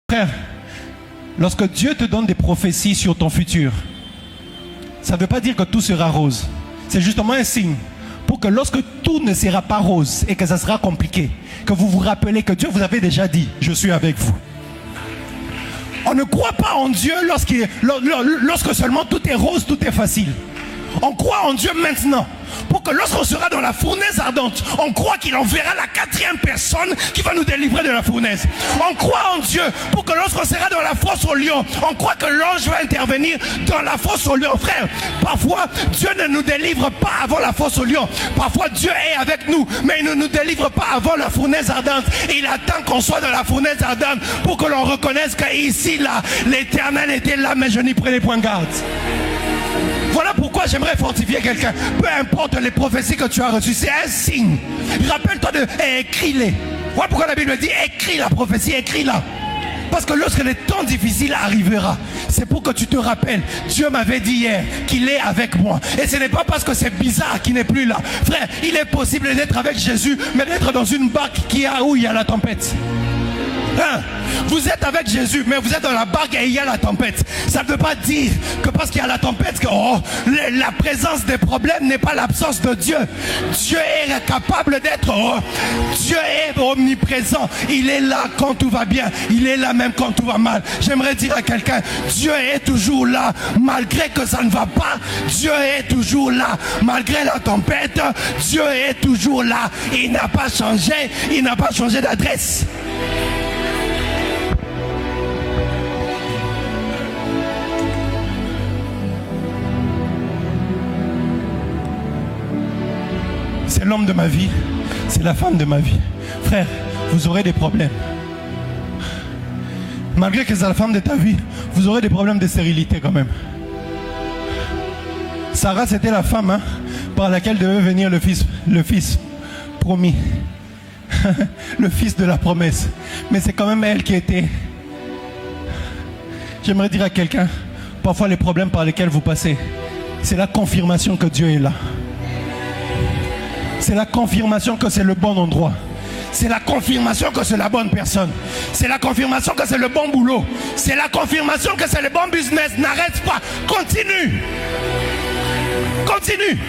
Frère, lorsque Dieu te donne des prophéties sur ton futur, ça ne veut pas dire que tout sera rose. C'est justement un signe pour que lorsque tout ne sera pas rose et que ça sera compliqué, que vous vous rappelez que Dieu vous avait déjà dit, je suis avec vous. On ne croit pas en Dieu lorsque seulement tout est rose, tout est facile. On croit en Dieu maintenant pour que lorsqu'on sera dans la fournaise ardente, on croit qu'il enverra la 4e personne qui va nous délivrer de la fournaise. On croit en Dieu pour que lorsqu'on sera dans la fosse au lion, on croit que l'ange va intervenir dans la fosse au lion. Frère, parfois Dieu ne nous délivre pas avant la fosse au lion. Parfois Dieu est avec nous, mais il ne nous délivre pas avant la fournaise ardente. Et il attend qu'on soit dans la fournaise ardente pour que l'on reconnaisse qu'ici, là, l'Éternel était là, mais je n'y prenais point garde. Voilà pourquoi j'aimerais fortifier quelqu'un. Peu importe les prophéties que tu as reçues, c'est un signe. Rappelle-toi de écris-les. Voilà pourquoi la Bible dit écris la prophétie, écris-la. Parce que lorsque les temps difficiles arriveront, c'est pour que tu te rappelles, Dieu m'avait dit hier qu'il est avec moi. Et ce n'est pas parce que c'est bizarre qu'il n'est plus là. Frère, il est possible d'être avec Jésus, mais d'être dans une barque où il y a la tempête. Vous êtes avec Jésus, mais vous êtes dans la barque et il y a la tempête. Ça ne veut pas dire que parce qu'il y a la tempête, que la présence des problèmes n'est pas l'absence de Dieu. Dieu est capable d'être. Dieu est omniprésent. Il est là quand tout va bien. Il est là même quand tout va mal. J'aimerais dire à quelqu'un, Dieu est toujours là, malgré que ça ne va pas. Dieu est toujours là, malgré la tempête. Dieu est toujours là. Il n'a pas changé. Il n'a pas changé d'adresse. C'est l'homme de ma vie, c'est la femme de ma vie. Frère, vous aurez des problèmes. Malgré que c'est la femme de ta vie, vous aurez des problèmes de stérilité quand même. Sarah, c'était la femme par laquelle devait venir le fils promis. Le fils de la promesse. Mais c'est quand même elle qui était. J'aimerais dire à quelqu'un, parfois les problèmes par lesquels vous passez, c'est la confirmation que Dieu est là. C'est la confirmation que c'est le bon endroit. C'est la confirmation que c'est la bonne personne. C'est la confirmation que c'est le bon boulot. C'est la confirmation que c'est le bon business. N'arrête pas. Continue. Continue.